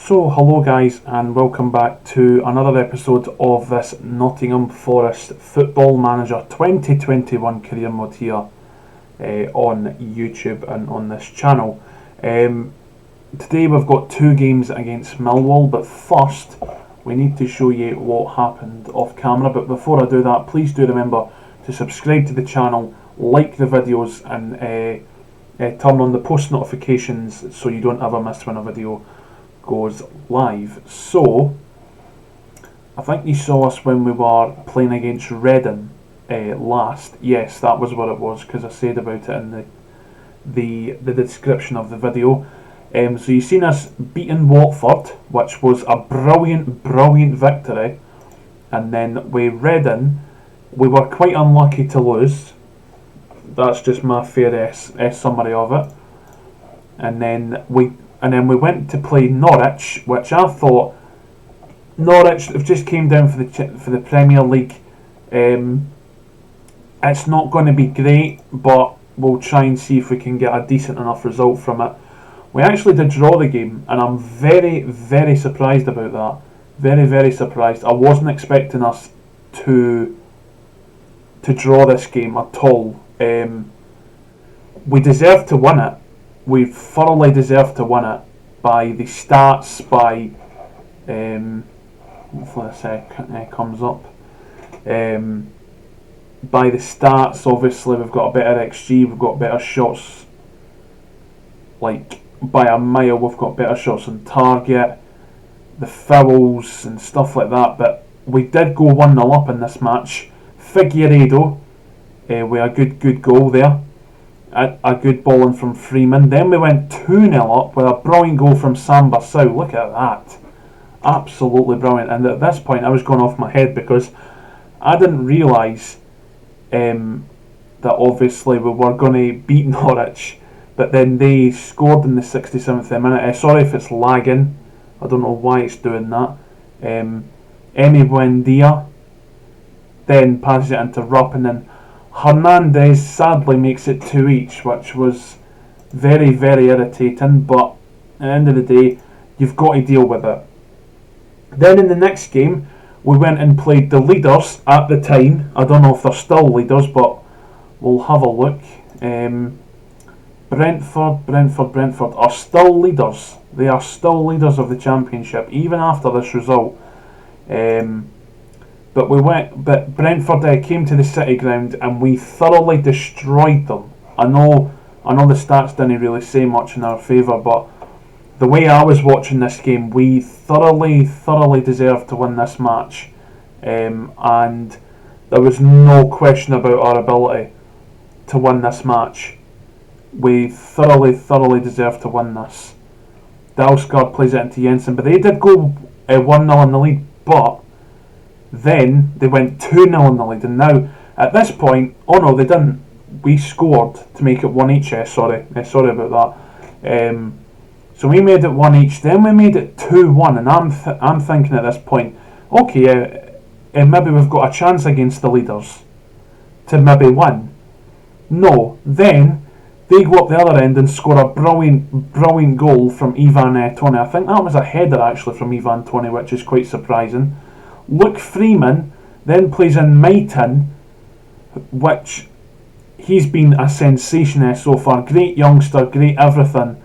So, hello guys, and welcome back to another episode of this Nottingham Forest Football Manager 2021 career mode here on YouTube and on this channel. Today we've got two games against Millwall, but first we need to show you what happened off camera. But before I do that, please do remember to subscribe to the channel, like the videos, and turn on the post notifications so you don't ever miss when a video goes live. So I think you saw us when we were playing against Reading last. Yes, that was what it was, because I said about it in the description of the video. So you've seen us beating Watford, which was a brilliant victory, and then with Reading we were quite unlucky to lose. That's just my fair summary of it. And then we went to play Norwich, which I thought Norwich have just came down for the Premier League. It's not going to be great, but we'll try and see if we can get a decent enough result from it. We actually did draw the game, and I'm very surprised about that. Very surprised. I wasn't expecting us to draw this game at all. We deserved to win it. We thoroughly deserved to win it by the stats, by hopefully a sec comes up. By the stats, obviously we've got a better XG, we've got better shots, like by a mile. We've got better shots on target, the fouls and stuff like that. But we did go 1-0 up in this match. Figueiredo with a good goal there. A good ball in from Freeman. Then we went 2-0 up with a brilliant goal from Sam Bassau. Look at that. Absolutely brilliant. And at this point I was going off my head because I didn't realise that obviously we were going to beat Norwich, but then they scored in the 67th minute. Sorry if it's lagging. I don't know why it's doing that. Emi Buendia then passes it into Rupp, and then Hernandez sadly makes it 2 each, which was very irritating, but at the end of the day you've got to deal with it. Then in the next game we went and played the leaders at the time. I don't know if they're still leaders, but we'll have a look. Brentford are still leaders. They are still leaders of the Championship even after this result. But Brentford came to the City Ground and we thoroughly destroyed them. I know the stats didn't really say much in our favour, but the way I was watching this game, we thoroughly deserved to win this match, and there was no question about our ability to win this match. We thoroughly deserved to win this. Dalsgaard plays it into Jensen, but they did go 1-0 in the lead, but then they went 2-0 in the lead, and now at this point, oh no, they didn't. We scored to make it 1 each. Sorry about that. So we made it 1 each. Then we made it 2-1, and I'm thinking at this point, okay, maybe we've got a chance against the leaders to maybe win. No, then they go up the other end and score a brilliant goal from Ivan Toney. I think that was a header actually from Ivan Toney, which is quite surprising. Luke Freeman then plays in Maiton, which he's been a sensation so far. Great youngster, great everything.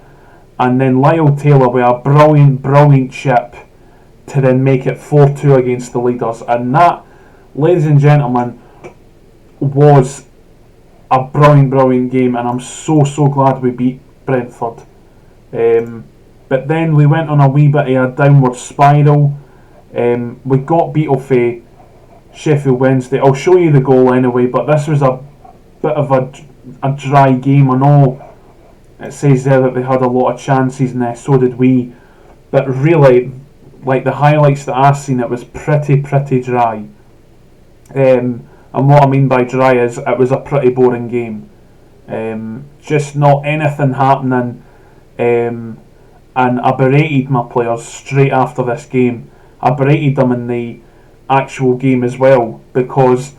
And then Lyle Taylor with a brilliant chip to then make it 4-2 against the leaders. And that, ladies and gentlemen, was a brilliant game, and I'm so glad we beat Brentford. But then we went on a wee bit of a downward spiral. We got beat off Sheffield Wednesday. I'll show you the goal anyway, but this was a bit of a dry game. I know it says there that they had a lot of chances, and so did we, but really, like the highlights that I've seen, it was pretty dry. And what I mean by dry is it was a pretty boring game. Just not anything happening. And I berated my players straight after this game. I berated them in the actual game as well, because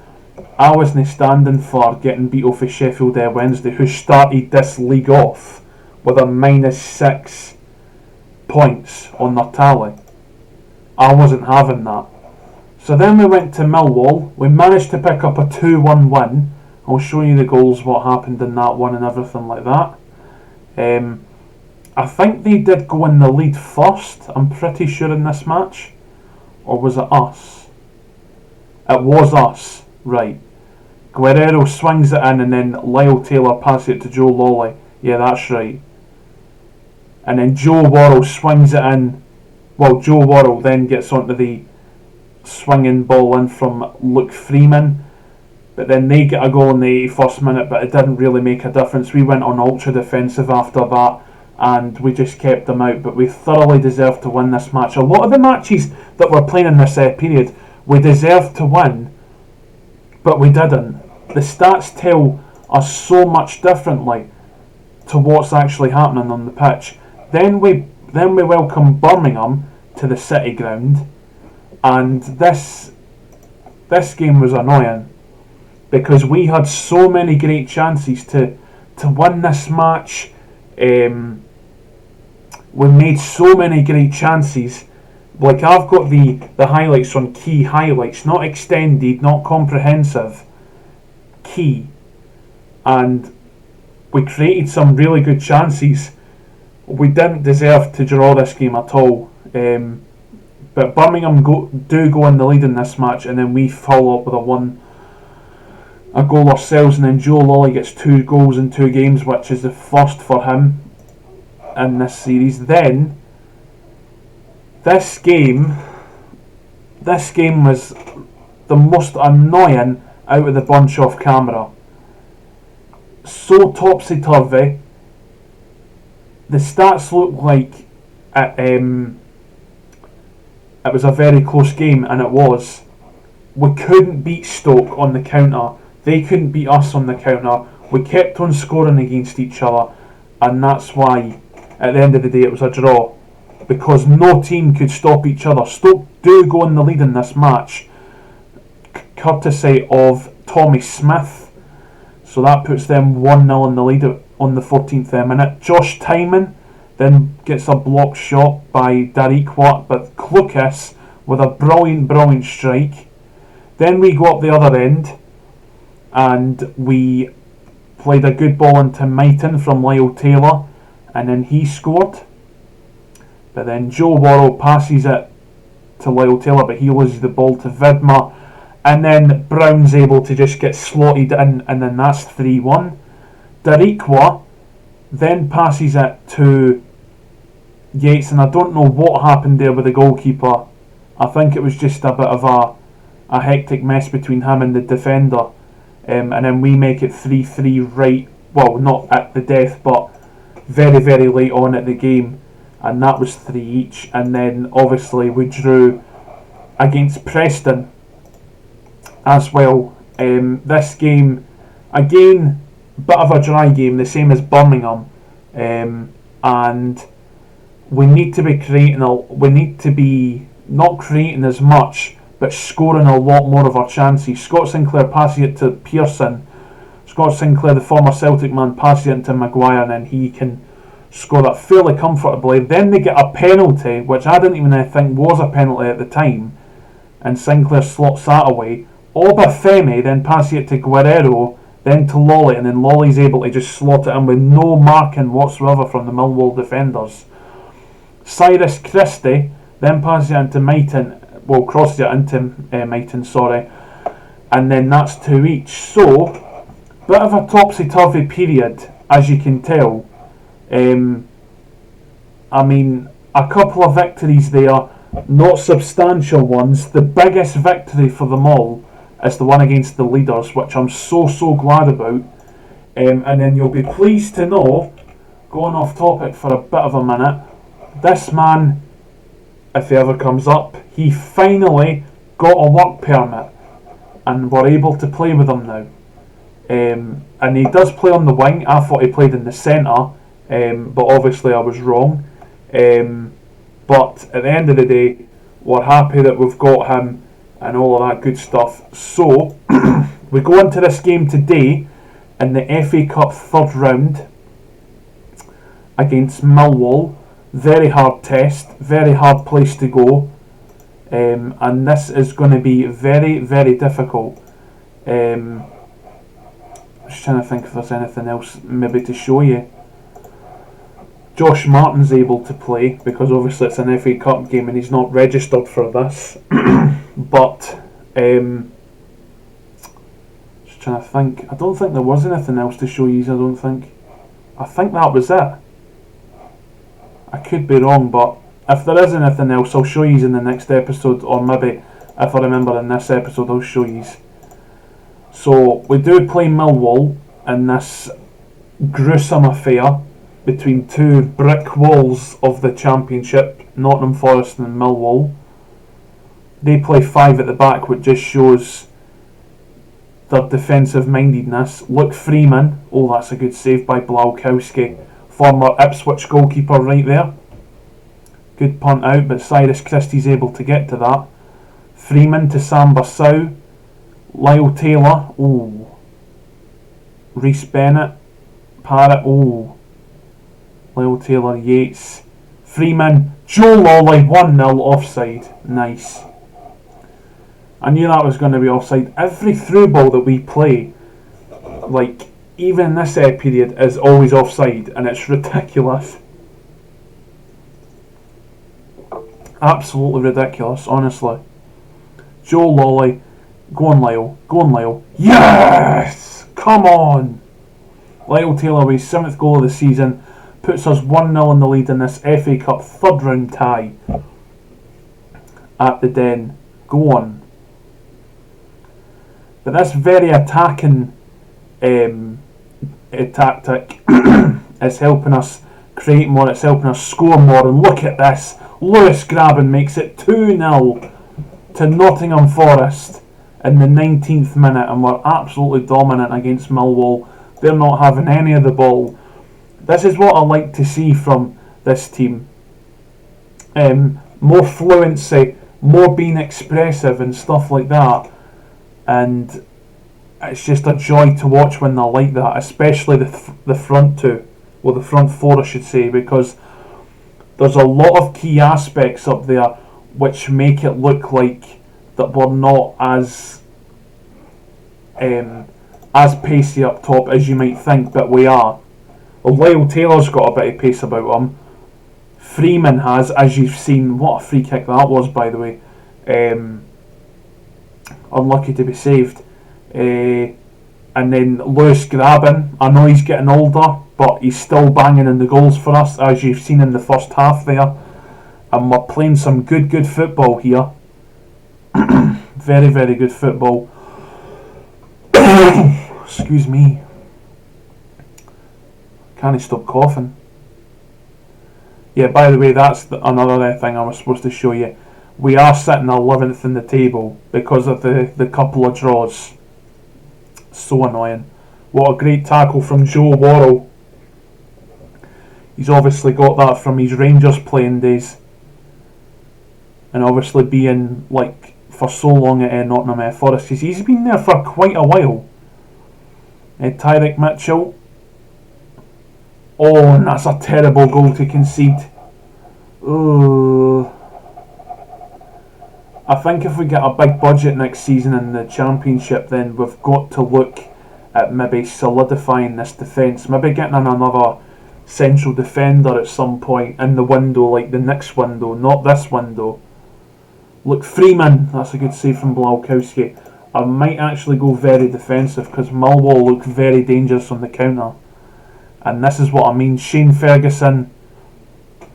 I wasn't standing for getting beat off of Sheffield Wednesday, who started this league off with a -6 points on their tally. I wasn't having that. So then we went to Millwall. We managed to pick up a 2-1 win. I'll show you the goals, what happened in that one and everything like that. I think they did go in the lead first, I'm pretty sure, in this match. Or was it us? It was us, right. Guerrero swings it in and then Lyle Taylor passes it to Joe Lawley. Yeah, that's right. And then Joe Worrell swings it in. Well, Joe Worrell then gets onto the swinging ball in from Luke Freeman. But then they get a goal in the 81st minute, but it didn't really make a difference. We went on ultra defensive after that, and we just kept them out. But we thoroughly deserved to win this match. A lot of the matches that we're playing in this period, we deserved to win, but we didn't. The stats tell us so much differently to what's actually happening on the pitch. Then we welcome Birmingham to the City ground, and this game was annoying because we had so many great chances to win this match. We made so many great chances. Like, I've got the highlights on key highlights, not extended, not comprehensive, key. And we created some really good chances. We didn't deserve to draw this game at all. But Birmingham do go in the lead in this match, and then we follow up with a goal ourselves, and then Joe Lawley gets 2 goals in 2 games, which is the first for him in this series. Then this game was the most annoying out of the bunch off camera. So topsy-turvy. The stats look like it was a very close game, and it was. We couldn't beat Stoke on the counter. They couldn't beat us on the counter. We kept on scoring against each other, and that's why at the end of the day it was a draw, because no team could stop each other. Stoke do go in the lead in this match, courtesy of Tommy Smith, so that puts them 1-0 in the lead on the 14th minute. Josh Tyman then gets a blocked shot by Darikwa, but Klukas with a brilliant strike. Then we go up the other end, and we played a good ball into Mighton from Lyle Taylor, and then he scored. But then Joe Worrell passes it to Lyle Taylor, but he loses the ball to Vidmar, and then Brown's able to just get slotted in, and then that's 3-1. Darikwa then passes it to Yates, and I don't know what happened there with the goalkeeper. I think it was just a bit of a hectic mess between him and the defender. And then we make it 3-3 right, well, not at the death, but very, very late on at the game, and that was 3 each. And then obviously we drew against Preston as well. This game, again, bit of a dry game, the same as Birmingham, and we need to be not creating as much, but scoring a lot more of our chances. Scott Sinclair passes it to Pearson. Scott Sinclair, the former Celtic man, passes it into Maguire, and then he can score that fairly comfortably. Then they get a penalty, which I didn't even think was a penalty at the time, and Sinclair slots that away. Obafemi then passes it to Guerrero, then to Lawley, and then Lawley's able to just slot it in with no marking whatsoever from the Millwall defenders. Cyrus Christie then passes it into Mighton, well, crosses it into Mighton, sorry, and then that's 2 each. So, bit of a topsy-turvy period, as you can tell. I mean, a couple of victories there, not substantial ones. The biggest victory for them all is the one against the leaders, which I'm so glad about. And then you'll be pleased to know, going off topic for a bit of a minute, this man, if he ever comes up, he finally got a work permit, and we're able to play with him now. And he does play on the wing. I thought he played in the centre, but obviously I was wrong. But at the end of the day, we're happy that we've got him and all of that good stuff. So we go into this game today in the FA Cup third round against Millwall. Very hard test, very hard place to go, and this is going to be very, very difficult. Just trying to think if there's anything else maybe to show you. Josh Martin's able to play because obviously it's an FA Cup game and he's not registered for this. But just trying to think. I don't think there was anything else to show you. I don't think. I think that was it. I could be wrong, but if there is anything else, I'll show you in the next episode, or maybe if I remember in this episode, I'll show you. So we do play Millwall in this gruesome affair between two brick walls of the Championship, Nottingham Forest and Millwall. They play 5 at the back, which just shows their defensive mindedness. Luke Freeman, oh that's a good save by Blałkowski, former Ipswich goalkeeper right there. Good punt out, but Cyrus Christie's able to get to that. Freeman to Sam Bassau. Lyle Taylor, oh. Reece Bennett. Parrott, oh. Lyle Taylor, Yates. Freeman, Joe Lawley, 1-0 offside. Nice. I knew that was going to be offside. Every through ball that we play, like, even in this period, is always offside, and it's ridiculous. Absolutely ridiculous, honestly. Joe Lawley, go on Lyle, go on Lyle. Yes! Come on! Lyle Taylor with his 7th goal of the season puts us 1-0 in the lead in this FA Cup 3rd round tie at the Den. Go on. But this very attacking tactic is helping us create more, it's helping us score more, and look at this. Lewis Graben makes it 2-0 to Nottingham Forest in the 19th minute, and we're absolutely dominant against Millwall. They're not having any of the ball. This is what I like to see from this team. More fluency, more being expressive and stuff like that. And it's just a joy to watch when they're like that, especially the front two, or the front four I should say, because there's a lot of key aspects up there which make it look like that we're not as pacey up top as you might think, but we are. Well, Lyle Taylor's got a bit of pace about him. Freeman has, as you've seen. What a free kick that was, by the way. Unlucky to be saved. And then Lewis Graben, I know he's getting older, but he's still banging in the goals for us, as you've seen in the first half there. And we're playing some good football here. Very, very good football. Excuse me. Can't stop coughing. Yeah, by the way, that's another thing I was supposed to show you. We are sitting 11th in the table because of the couple of draws. So annoying. What a great tackle from Joe Worrell. He's obviously got that from his Rangers playing days. And obviously being like for so long at Nottingham Forest. He's been there for quite a while. Tyrek Mitchell. Oh, and that's a terrible goal to concede. I think if we get a big budget next season in the Championship, then we've got to look at maybe solidifying this defence. Maybe getting in another central defender at some point in the window, like the next window, not this window. Look, Freeman, that's a good save from Blałkowski. I might actually go very defensive because Millwall look very dangerous on the counter. And this is what I mean. Shane Ferguson,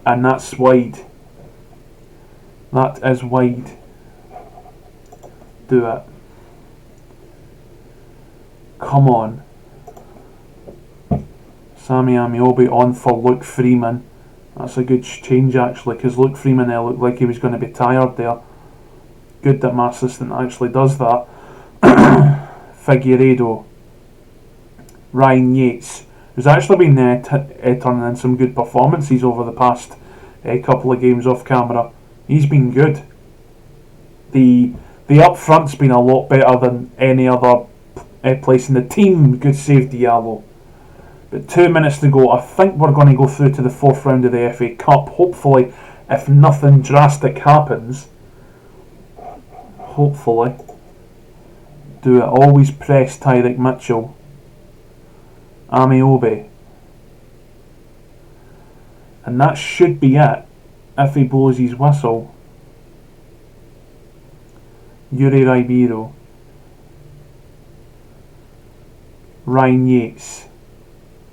and that's wide. That is wide. Do it. Come on. Sammy Amiobi on for Luke Freeman. That's a good change actually, because Luke Freeman there looked like he was going to be tired there. Good that my assistant actually does that. Figueiredo. Ryan Yates, who's actually been turning in some good performances over the past couple of games off camera. He's been good. The up front's been a lot better than any other place in the team. Good save, Diallo. But 2 minutes to go. I think we're going to go through to the 4th round of the FA Cup. Hopefully, if nothing drastic happens. Hopefully. Do it. Always press Tyrick Mitchell. Amiobi. And that should be it if he blows his whistle. Yuri Ribeiro. Ryan Yates.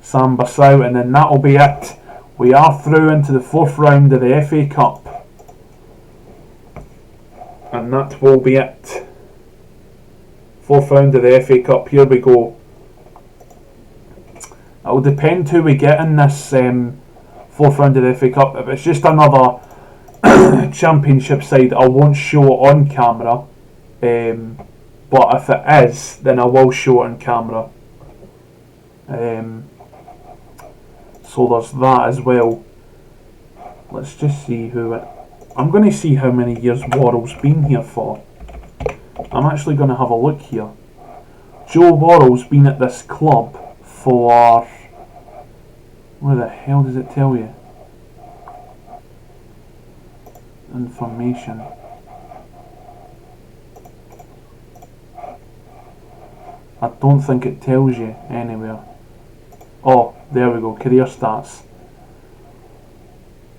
Sam Bassau, and then that'll be it. We are through into the 4th round of the FA Cup. And that will be it. 4th round of the FA Cup, here we go. It will depend who we get in this 4th round of the FA Cup. If it's just another Championship side, I won't show it on camera. But if it is, then I will show it on camera. So there's that as well. Let's just see who it... I'm going to see how many years Worrell's been here for. I'm actually going to have a look here. Joe Worrell's been at this club for... Where the hell does it tell you? Information. I don't think it tells you anywhere. Oh, there we go, career stats.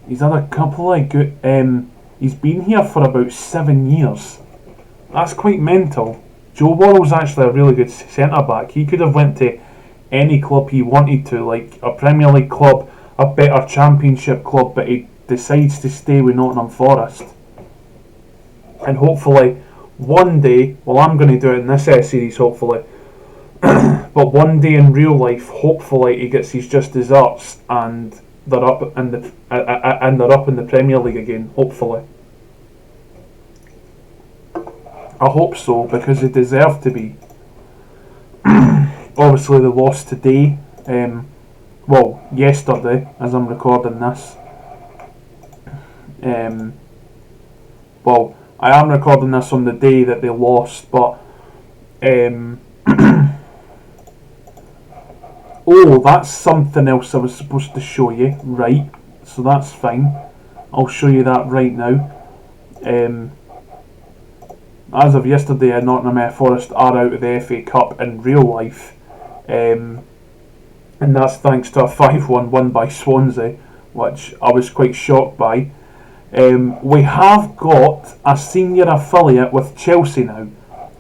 He's had a couple of good... he's been here for about 7 years. That's quite mental. Joe Worrell's actually a really good centre-back. He could have went to any club he wanted to, like a Premier League club, a better Championship club, but he decides to stay with Nottingham Forest. And hopefully, one day, well, I'm going to do it in this series, hopefully, but one day in real life, hopefully, he gets his just desserts and they're up in the Premier League again. Hopefully, I hope so, because they deserve to be. Obviously, they lost today. Well, yesterday, as I'm recording this. Well, I am recording this on the day that they lost, but oh, that's something else I was supposed to show you. Right, so that's fine. I'll show you that right now. As of yesterday, Nottingham Forest are out of the FA Cup in real life. And that's thanks to a 5-1 win by Swansea, which I was quite shocked by. We have got a senior affiliate with Chelsea now.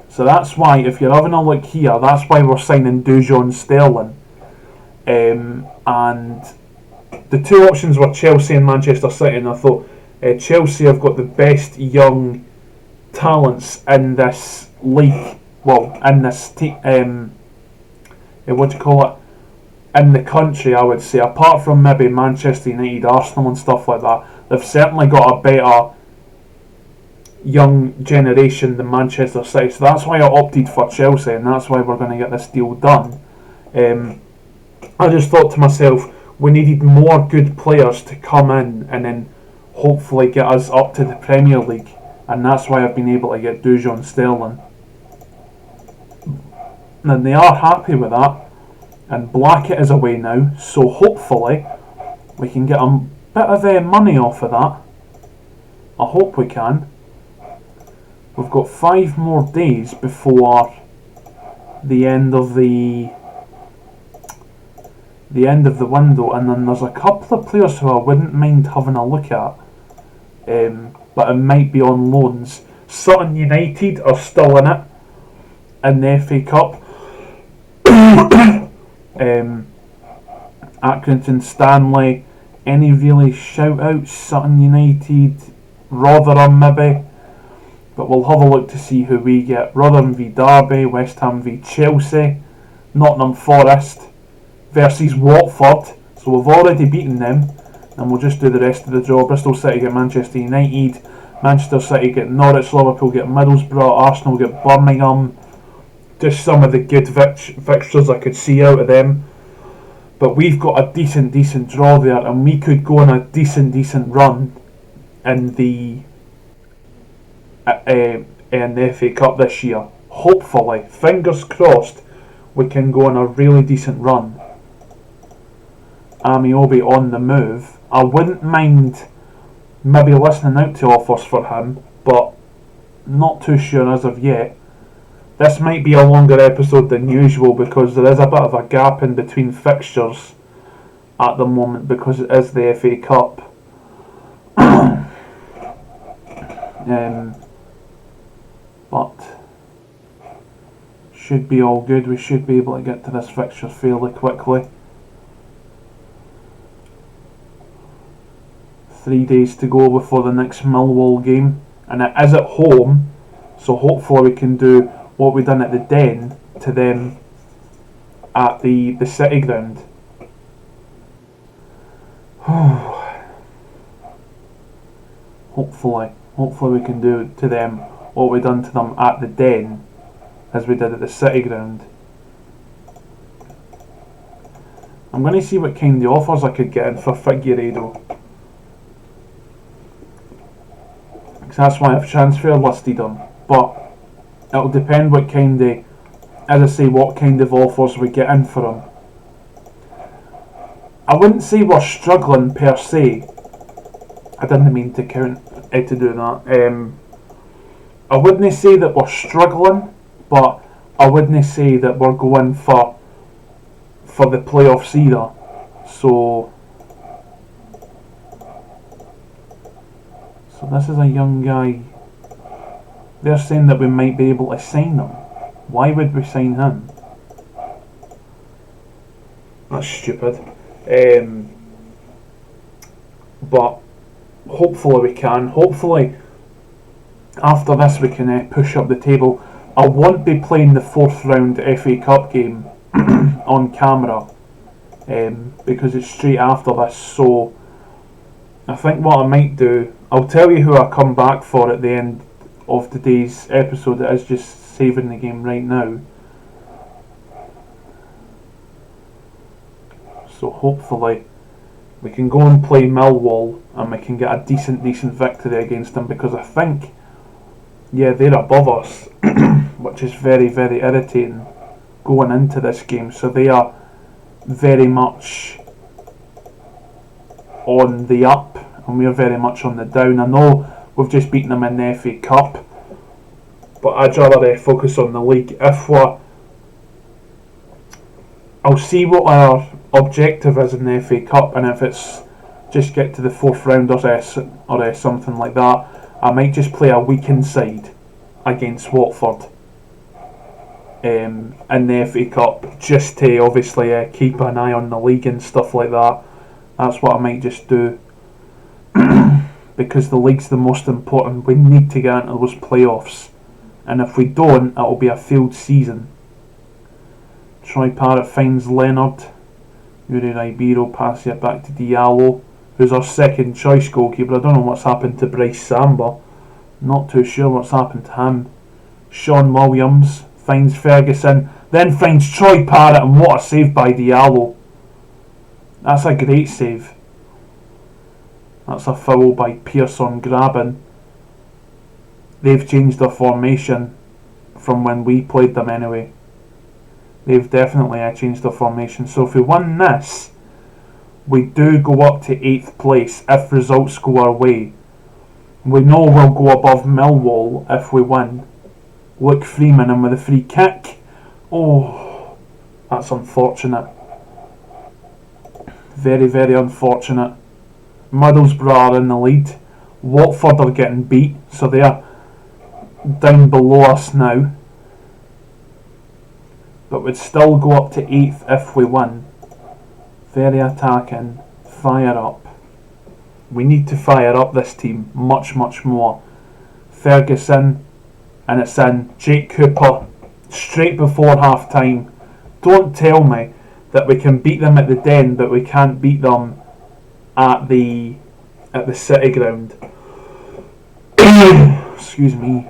So that's why, if you're having a look here, that's why we're signing Dujon Sterling. And the two options were Chelsea and Manchester City, and I thought Chelsea have got the best young talents in this league. Well, in this what do you call it? In the country, I would say, apart from maybe Manchester United, Arsenal and stuff like that, they've certainly got a better young generation than Manchester City. So that's why I opted for Chelsea, and that's why we're going to get this deal done. I just thought to myself, we needed more good players to come in and then hopefully get us up to the Premier League, and that's why I've been able to get Dujon Sterling. And they are happy with that. And Blackett is away now, so hopefully we can get a bit of money off of that. I hope we can. We've got 5 more days before the end of the window, and then there's a couple of players who I wouldn't mind having a look at, but it might be on loans. Sutton United are still in it in the FA Cup. Accrington Stanley, any really shout outs? Sutton United, Rotherham maybe, but we'll have a look to see who we get. Rotherham v Derby, West Ham v Chelsea, Nottingham Forest versus Watford, so we've already beaten them, and we'll just do the rest of the draw. Bristol City get Manchester United, Manchester City get Norwich, Liverpool get Middlesbrough, Arsenal get Birmingham. Just some of the good fixtures I could see out of them. But we've got a decent draw there, and we could go on a decent run in the FA Cup this year. Hopefully, fingers crossed, we can go on a really decent run. Amiobi on the move. I wouldn't mind maybe listening out to offers for him, but not too sure as of yet. This might be a longer episode than usual because there is a bit of a gap in between fixtures at the moment because it is the FA Cup. But should be all good. We should be able to get to this fixture fairly quickly. 3 days to go before the next Millwall game, and it is at home, so hopefully we can do what we done at the Den to them at the City ground. Hopefully we can do to them what we done to them at the Den as we did at the City ground. I'm going to see what kind of offers I could get in for Figueiredo, because that's why I've transfer listed him, but it'll depend what kind of, as I say, what kind of offers we get in for him. I wouldn't say we're struggling per se. I didn't mean to to do that. I wouldn't say that we're struggling, but I wouldn't say that we're going for the playoffs either. So this is a young guy. They're saying that we might be able to sign him. Why would we sign him? That's stupid. But hopefully we can. Hopefully after this we can push up the table. I won't be playing the 4th round FA Cup game on camera because it's straight after this, so I think what I might do, I'll tell you who I come back for at the end of today's episode. It is just saving the game right now, so hopefully we can go and play Millwall and we can get a decent victory against them, because I think, yeah, they're above us which is very, very irritating going into this game. So they are very much on the up and we're very much on the down. I know we've just beaten them in the FA Cup, but I'd rather focus on the league. I'll see what our objective is in the FA Cup, and if it's just get to the 4th round or something like that, I might just play a weekend side against Watford in the FA Cup, just to obviously keep an eye on the league and stuff like that. That's what I might just do because the league's the most important. We need to get into those playoffs, and if we don't, it'll be a failed season. Troy Parrott finds Leonard. Yuri Ribeiro passes it back to Diallo, who's our second choice goalkeeper. I don't know what's happened to Bryce Samba. Not too sure what's happened to him. Sean Williams finds Ferguson, then finds Troy Parrott, and what a save by Diallo. That's a great save. That's a foul by Pearson Graben. They've changed their formation from when we played them anyway. They've definitely changed their formation. So if we win this, we do go up to 8th place if results go our way. We know we'll go above Millwall if we win. Luke Freeman in with a free kick. Oh, that's unfortunate. Very, very unfortunate. Middlesbrough are in the lead. Watford are getting beat, so they are down below us now. But we'd still go up to 8th if we win. Very attacking. Fire up. We need to fire up this team much, much more. Ferguson, and it's in. Jake Cooper, straight before half time. Don't tell me that we can beat them at the Den, but we can't beat them at the City ground. Excuse me.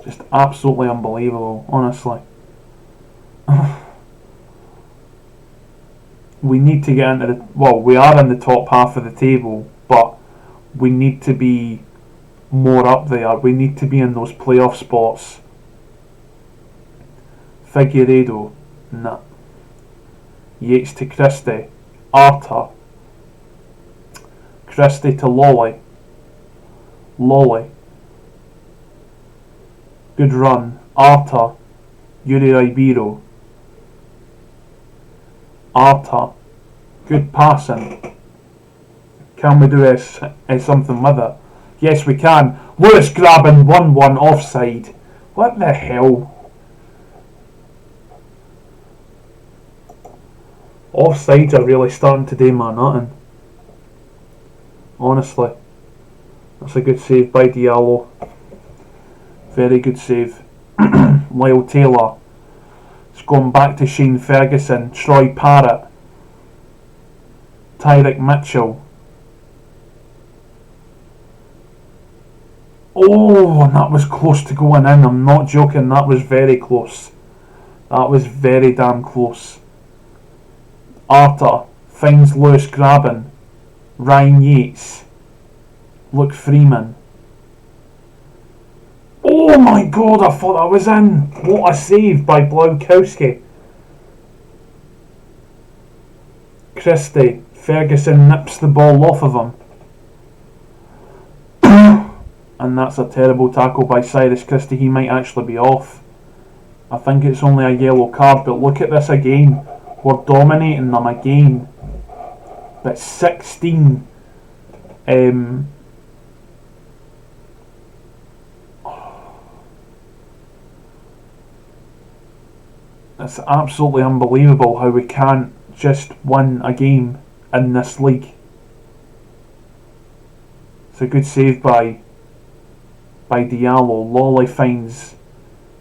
Just absolutely unbelievable, honestly. We need to get into we are in the top half of the table, but we need to be more up there. We need to be in those playoff spots. Figueiredo, nah. Yates to Christie. Arter. Christie to Lolly. Lolly. Good run. Arter. Yuri Ribeiro. Arter. Good passing. Can we do something with it? Yes, we can. Lewis grabbing 1-1 offside. What the hell? Offsides are really starting to do my nutting. Honestly. That's a good save by Diallo. Very good save. Lyle Taylor. It's going back to Shane Ferguson. Troy Parrott. Tyrick Mitchell. Oh, and that was close to going in. I'm not joking. That was very close. That was very damn close. Arter finds Lewis grabbing. Ryan Yates. Luke Freeman. Oh my god, I thought that was in. What a save by Blaukowski. Christie. Ferguson nips the ball off of him. And that's a terrible tackle by Cyrus Christie. He might actually be off. I think it's only a yellow card, but look at this again. We're dominating them again. But 16. It's absolutely unbelievable how we can't just win a game in this league. It's a good save by Diallo. Lolly finds,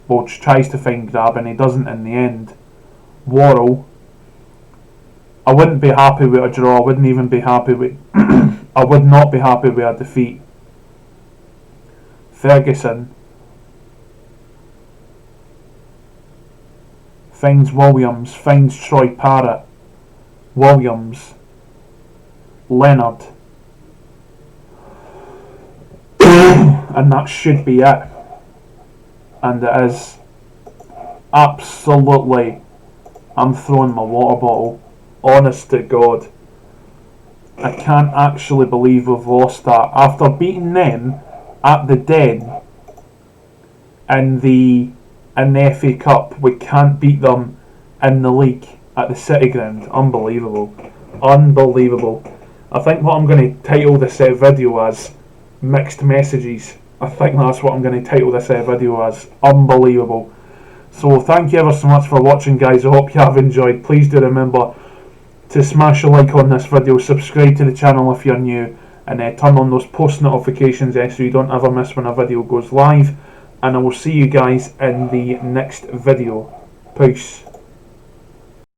well, tries to find Grab and he doesn't in the end. Worrell. I wouldn't be happy with a draw. I wouldn't even be happy with I would not be happy with a defeat. Ferguson finds Williams, finds Troy Parrott. Williams. Leonard. And that should be it. And it is. Absolutely. I'm throwing my water bottle. Honest to God. I can't actually believe we've lost that. After beating them at the Den in the FA Cup, we can't beat them in the league at the City Ground. Unbelievable. Unbelievable. I think what I'm going to title this video as Mixed Messages. I think that's what I'm going to title this video as. Unbelievable. So thank you ever so much for watching, guys. I hope you have enjoyed. Please do remember to smash a like on this video, subscribe to the channel if you're new, and turn on those post notifications so you don't ever miss when a video goes live. And I will see you guys in the next video. Peace.